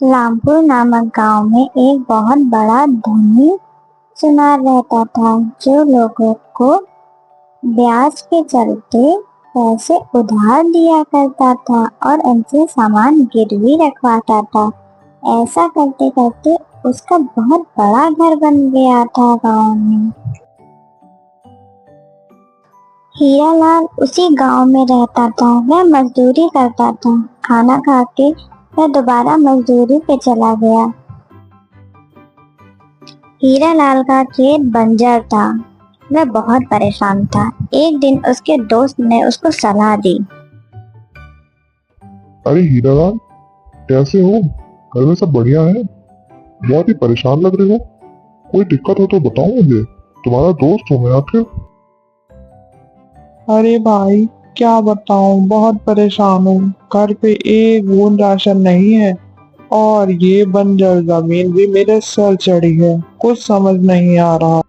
रामपुर नामक गांव में एक बहुत बड़ा धनी सुनार रहता था, जो लोगों को ब्याज के चलते पैसे उधार दिया करता था और उनसे सामान गिरवी रखवाता था। ऐसा करते करते उसका बहुत बड़ा घर बन गया था गांव में। हीरालाल उसी गांव में रहता था। वह मजदूरी करता था। खाना खा के वह दोबारा मजदूरी पे चला गया। हीरालाल का खेत बंजर था। वह बहुत परेशान था। एक दिन उसके दोस्त ने उसको सलाह दी। अरे हीरालाल, कैसे हो? घर में सब बढ़िया है? बहुत ही परेशान लग रहे हो। कोई दिक्कत हो तो बताओ मुझे, तुम्हारा दोस्त हूँ मैं आखिर। अरे भाई, क्या बताऊं, बहुत परेशान हूँ। घर पे एक बूंद राशन नहीं है और ये बंजर जमीन भी मेरे सर चढ़ी है। कुछ समझ नहीं आ रहा।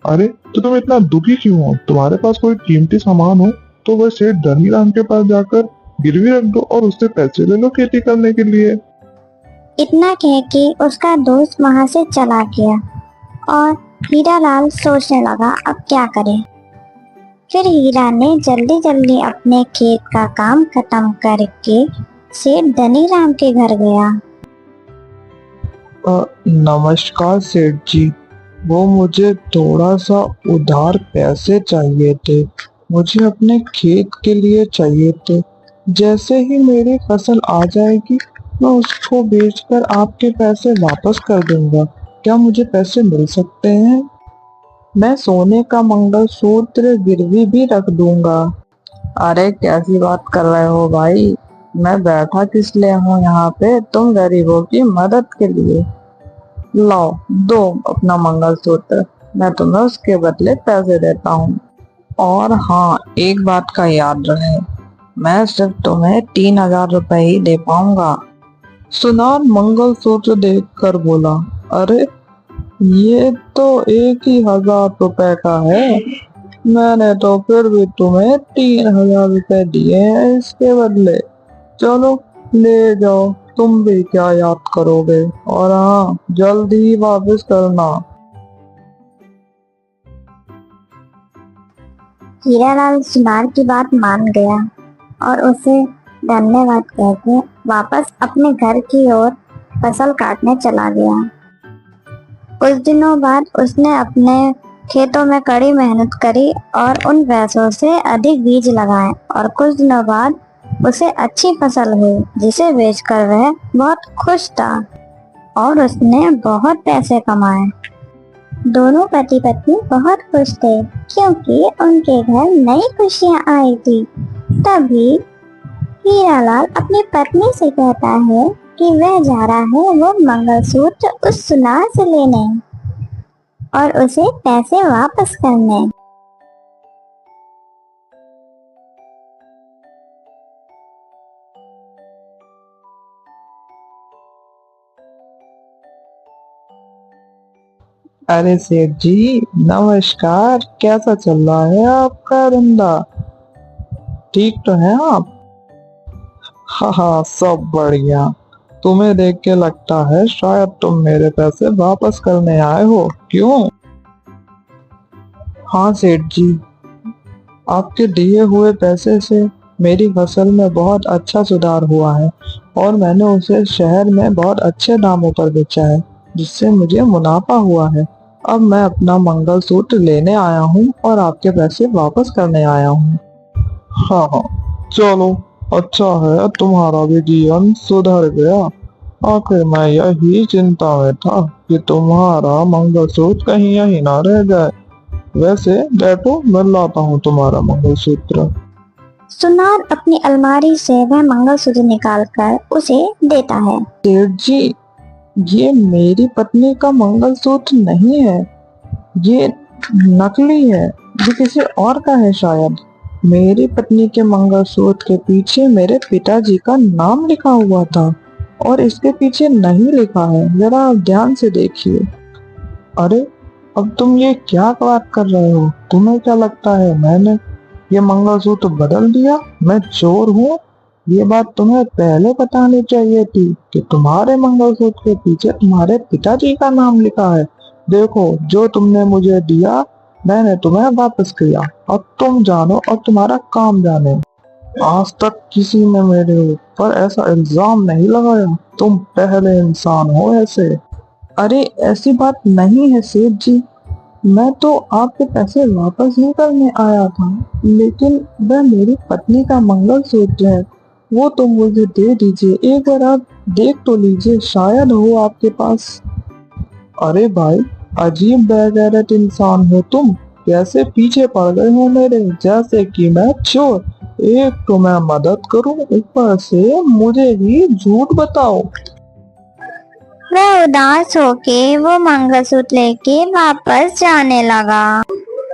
अरे तो तुम इतना दुखी क्यों हो? तुम्हारे पास कोई कीमती सामान हो तो वह सेठ धनीराम के पास जाकर गिरवी रख दो और उससे पैसे ले लो खेती करने के लिए। इतना कह के उसका दोस्त वहां से चला गया और हीरालाल सोचने लगा अब क्या करे। फिर हीरा ने जल्दी जल्दी अपने खेत का काम खत्म करके सेठ धनीराम के घर गया। नमस्कार सेठ जी, वो मुझे थोड़ा सा उधार पैसे चाहिए थे। मुझे अपने खेत के लिए चाहिए थे। जैसे ही मेरी फसल आ जाएगी मैं उसको बेचकर आपके पैसे वापस कर दूंगा। क्या मुझे पैसे मिल सकते हैं? मैं सोने का मंगलसूत्र गिरवी भी रख दूंगा। अरे कैसी बात कर रहे हो भाई? मैं बैठा किस लिए हूँ यहाँ पे? तुम गरीबों की मदद के लिए। लाओ, दो अपना मंगलसूत्र, मैं तुम्हें उसके बदले पैसे देता हूँ। और हाँ, एक बात का याद रहे, मैं सिर्फ तुम्हें 3,000 रुपए ही दे पाऊंगा। सुनार मंगलसूत्र देखकर बोला, अरे ये तो 1,000 रुपए का है। मैंने तो फिर भी तुम्हें 3,000 रुपए दिए हैं इसके बदले। चलो ले जाओ, तुम भी क्या याद करोगे। और हाँ, जल्दी ही वापस करना। हीरालाल सुनार की बात मान गया और उसे धन्यवाद कहकर वापस अपने घर की ओर फसल काटने चला गया। कुछ दिनों बाद उसने अपने खेतों में कड़ी मेहनत करी और उन पैसों से अधिक बीज लगाए और कुछ दिनों बाद उसे अच्छी फसल हुई, जिसे बेचकर वह बहुत खुश था और उसने बहुत पैसे कमाए। दोनों पति पत्नी बहुत खुश थे क्योंकि उनके घर नई खुशियां आई थी। तभी हीरालाल अपनी पत्नी से कहता है कि वह जा रहा है वो मंगलसूत्र उस सुनार से लेने और उसे पैसे वापस करने। अरे सेठ जी, नमस्कार। कैसा चल रहा है आपका धंधा? ठीक तो है आप? हाँ हाँ, सब बढ़िया। तुम्हें देख के लगता है शायद तुम मेरे पैसे वापस करने आए हो, क्यों? हाँ सेठ जी, आपके दिए हुए पैसे से मेरी फसल में बहुत अच्छा सुधार हुआ है और मैंने उसे शहर में बहुत अच्छे दामों पर बेचा है, जिससे मुझे मुनाफा हुआ है। अब मैं अपना मंगलसूत्र लेने आया हूँ और आपके पैसे वापस करने आया हूँ। हाँ हाँ, चलो अच्छा है, तुम्हारा भी जीवन सुधर गया। आखिर मैं यही चिंता में था कि तुम्हारा मंगलसूत्र कहीं यहीं ना रह जाए। वैसे बैठो, मैं लाता हूँ तुम्हारा मंगलसूत्र। सुनार अपनी अलमारी से वह मंगलसूत्र निकालकर उसे देता है। सेठ जी, ये मेरी पत्नी का मंगलसूत्र नहीं है, ये नकली है। ये किसी और का है शायद। मेरी पत्नी के मंगलसूत्र के पीछे मेरे पिताजी का नाम लिखा हुआ था और इसके पीछे नहीं लिखा है। जरा आप ध्यान से देखिए। अरे, अब तुम ये क्या बात कर रहे हो? तुम्हें क्या लगता है मैंने ये मंगलसूत्र बदल दिया? मैं चोर हूँ? ये बात तुम्हें पहले बतानी चाहिए थी कि तुम्हारे मंगलसूत्र के पीछे तुम्हारे पिताजी का नाम लिखा है। देखो, जो तुमने मुझे दिया मैंने तुम्हें वापस किया। अब तुम जानो और तुम्हारा काम जाने। आज तक किसी ने मेरे ऊपर ऐसा इल्जाम नहीं लगाया। तुम पहले इंसान हो ऐसे। अरे ऐसी बात नहीं है सेठ जी, मैं तो आपके पैसे वापस ही करने आया था, लेकिन वह मेरी पत्नी का मंगलसूत्र है, वो तो मुझे दे दीजिए। एक बार आप देख तो लीजिए, शायद हो आपके पास। अरे भाई, अजीब बेगैरत इंसान हो तुम। कैसे पीछे पड़ गए हो मेरे, जैसे कि मैं चोर। एक तो मैं मदद करूं, ऊपर से मुझे ही झूठ बताओ। वह उदास होके वो मंगलसूत्र लेके वापस जाने लगा।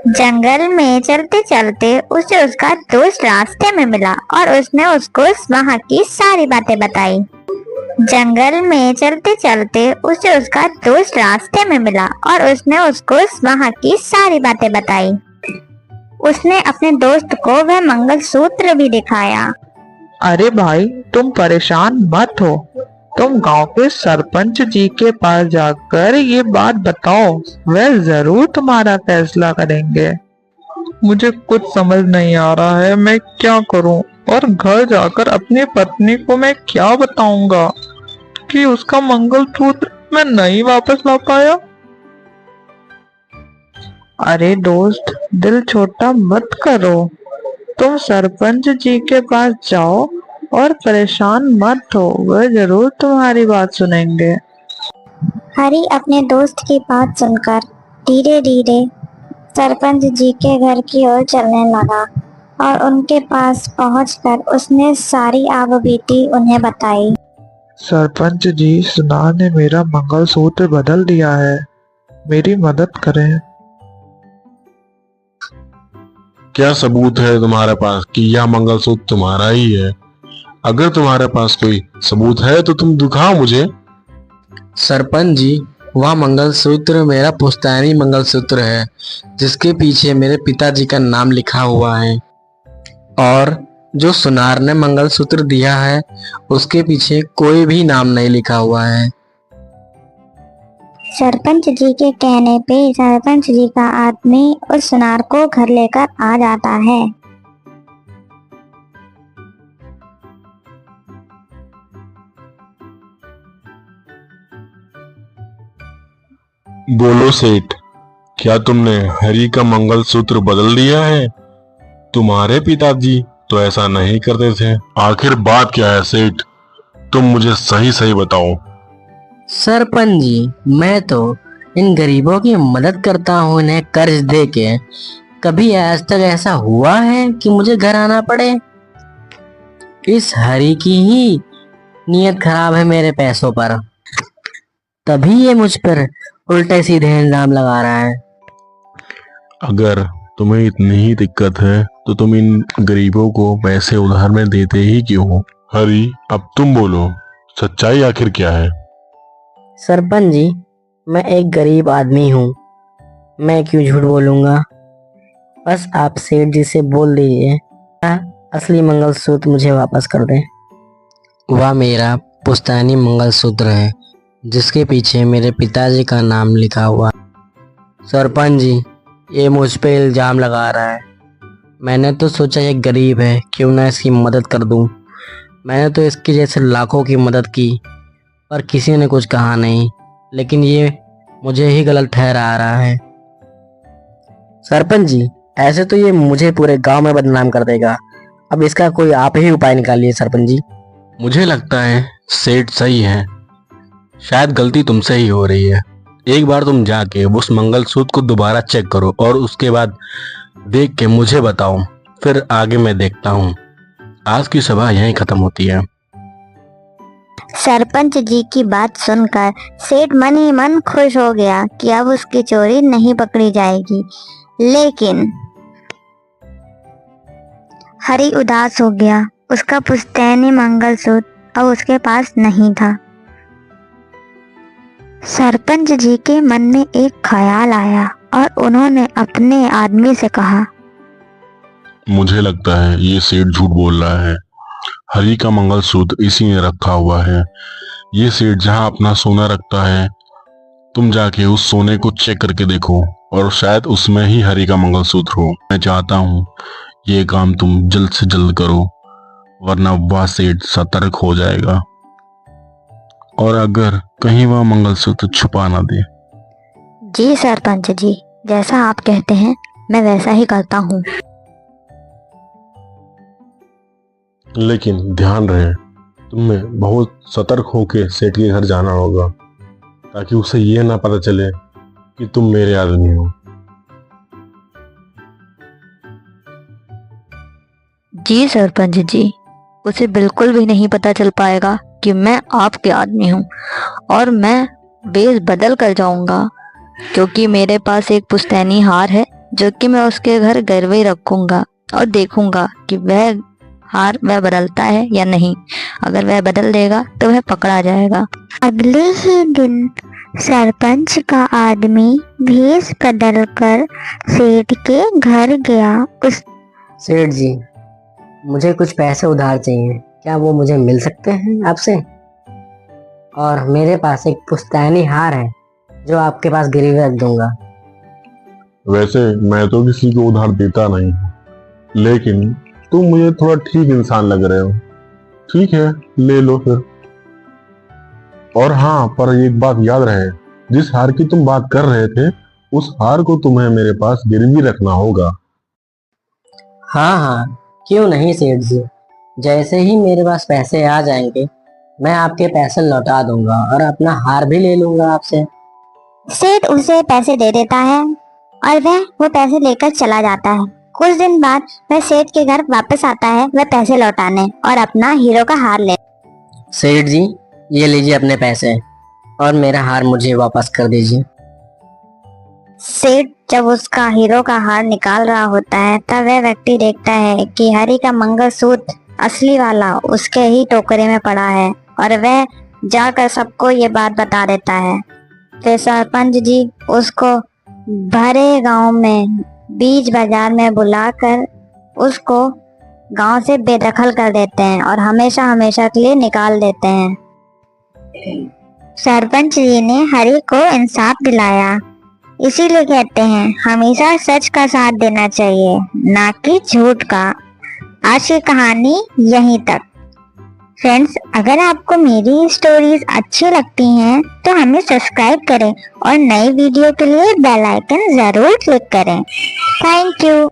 जंगल में चलते चलते उसे उसका दोस्त रास्ते में मिला और उसने उसको वहाँ की सारी बातें बताई। जंगल में चलते चलते उसे उसका दोस्त रास्ते में मिला और उसने उसको वहाँ की सारी बातें बताई। उसने अपने दोस्त को वह मंगलसूत्र भी दिखाया। अरे भाई, तुम परेशान मत हो। तुम गांव के सरपंच जी के पास जाकर ये बात बताओ, वे जरूर तुम्हारा फैसला करेंगे। मुझे कुछ समझ नहीं आ रहा है, मैं क्या करूं? और घर जाकर अपनी पत्नी को मैं क्या बताऊंगा कि उसका मंगलसूत्र मैं नहीं वापस ला पाया? अरे दोस्त, दिल छोटा मत करो। तुम सरपंच जी के पास जाओ और परेशान मत हो, वह जरूर तुम्हारी बात सुनेंगे। हरी अपने दोस्त की बात सुनकर धीरे धीरे सरपंच जी के घर की ओर चलने लगा और उनके पास पहुंचकर उसने सारी आबीती उन्हें बताई। सरपंच जी, सुनार ने मेरा मंगलसूत्र बदल दिया है, मेरी मदद करें। क्या सबूत है तुम्हारे पास कि यह मंगलसूत्र तुम्हारा ही है? अगर तुम्हारे पास कोई सबूत है तो तुम दिखाओ मुझे। सरपंच जी, वह मंगलसूत्र मेरा पुश्तैनी मंगलसूत्र है, जिसके पीछे मेरे पिताजी का नाम लिखा हुआ है। और जो सुनार ने मंगलसूत्र दिया है उसके पीछे कोई भी नाम नहीं लिखा हुआ है। सरपंच जी के कहने पे सरपंच जी का आदमी उस सुनार को घर लेकर आ जाता है। बोलो सेठ, क्या तुमने हरी का मंगलसूत्र बदल दिया है? तुम्हारे पिताजी तो ऐसा नहीं करते थे। आखिर बात क्या है सेठ? तुम मुझे सही सही बताओ। सरपंच जी, मैं तो इन गरीबों की मदद करता हूँ, इन्हें कर्ज दे के। कभी आज तक ऐसा हुआ है कि मुझे घर आना पड़े? इस हरी की ही नीयत खराब है मेरे पैसों पर, तभी ये मुझ पर उल्टे सीधे इल्जाम लगा रहा है। अगर तुम्हें इतनी ही दिक्कत है तो तुम इन गरीबों को पैसे उधार में देते ही क्यों हो? हरी, अब तुम बोलो, सच्चाई आखिर क्या है? सरपंच जी, मैं एक गरीब आदमी हूँ, मैं क्यों झूठ बोलूंगा। बस आप सेठ जी से बोल दीजिए, असली मंगलसूत्र मुझे वापस कर दें। वह मेरा पुश्तैनी मंगलसूत्र है, जिसके पीछे मेरे पिताजी का नाम लिखा हुआ। सरपंच जी, ये मुझ पे इल्जाम लगा रहा है। मैंने तो सोचा ये गरीब है, क्यों ना इसकी मदद कर दूं। मैंने तो इसके जैसे लाखों की मदद की, पर किसी ने कुछ कहा नहीं, लेकिन ये मुझे ही गलत ठहरा रहा है। सरपंच जी, ऐसे तो ये मुझे पूरे गांव में बदनाम कर देगा। अब इसका कोई आप ही उपाय निकालिए सरपंच जी। मुझे लगता है सेठ सही है, शायद गलती तुमसे ही हो रही है। एक बार तुम जाके उस मंगलसूत्र को दोबारा चेक करो और उसके बाद देख के मुझे बताओ, फिर आगे मैं देखता हूँ। आज की सभा यहीं खत्म होती है। सरपंच जी की बात सुनकर सेठ मन ही मन खुश हो गया कि अब उसकी चोरी नहीं पकड़ी जाएगी, लेकिन हरी उदास हो गया। उसका पुश्तैनी मंगलसूत्र अब उसके पास नहीं था। सरपंच जी के मन में एक ख्याल आया और उन्होंने अपने आदमी से कहा, मुझे लगता है ये सेठ झूठ बोल रहा है। हरी का मंगलसूत्र इसी में रखा हुआ है। ये सेठ जहाँ अपना सोना रखता है, तुम जाके उस सोने को चेक करके देखो और शायद उसमें ही हरी का मंगलसूत्र हो। मैं चाहता हूँ ये काम तुम जल्द से जल्द करो, वरना वह सेठ सतर्क हो जाएगा और अगर कहीं वह मंगलसूत्र छुपा ना दे। जी सरपंच जी, जैसा आप कहते हैं मैं वैसा ही करता हूँ। लेकिन ध्यान रहे, तुम्हें बहुत सतर्क होके सेठ के घर जाना होगा, ताकि उसे ये ना पता चले कि तुम मेरे आदमी हो। जी सरपंच जी, उसे बिल्कुल भी नहीं पता चल पाएगा कि मैं आपके आदमी हूँ, और मैं वेश बदल कर जाऊंगा, क्योंकि मेरे पास एक पुश्तैनी हार है जो कि मैं उसके घर गिरवे रखूंगा और देखूंगा कि वह हार वह बदलता है या नहीं। अगर वह बदल देगा तो वह पकड़ा जाएगा। अगले ही दिन सरपंच का आदमी भेष बदलकर सेठ के घर गया। उस सेठ जी, मुझे कुछ पैसे उधार चाहिए, क्या वो मुझे मिल सकते हैं आपसे? और मेरे पास एक पुश्तैनी हार है जो आपके पास गिरवी रख दूंगा। वैसे मैं तो किसी को उधार देता नहीं हूँ, लेकिन तुम मुझे थोड़ा ठीक इंसान लग रहे हो। ठीक है, ले लो फिर। और हाँ, पर एक बात याद रहे, जिस हार की तुम बात कर रहे थे, उस हार को तुम्हें मेरे पास गिरवी रखना होगा। हाँ हाँ, क्यों नहीं सेठ जी, जैसे ही मेरे पास पैसे आ जाएंगे मैं आपके पैसे लौटा दूंगा और अपना हार भी ले लूंगा आपसे। सेठ उसे पैसे दे देता है और वह वो पैसे लेकर चला जाता है। कुछ दिन बाद वह सेठ के घर वापस आता है, वह पैसे लौटाने और अपना हीरो का हार ले। सेठ जी, ये लीजिए अपने पैसे और मेरा हार मुझे वापस कर दीजिए। सेठ जब उसका हीरो का हार निकाल रहा होता है, तब वह व्यक्ति देखता है कि हरी का मंगलसूत्र असली वाला उसके ही टोकरे में पड़ा है, और वह जाकर सबको ये बात बता देता है। फिर सरपंच जी उसको भरे गांव में बीच बाजार में बुलाकर उसको गांव से बेदखल कर देते हैं और हमेशा हमेशा के लिए निकाल देते हैं। सरपंच जी ने हरी को इंसाफ दिलाया, इसीलिए कहते हैं हमेशा सच का साथ देना चाहिए, ना कि झूठ का। आज की कहानी यहीं तक। फ्रेंड्स, अगर आपको मेरी स्टोरीज अच्छी लगती हैं तो हमें सब्सक्राइब करें और नई वीडियो के लिए बेल आइकन जरूर क्लिक करें। Thank you.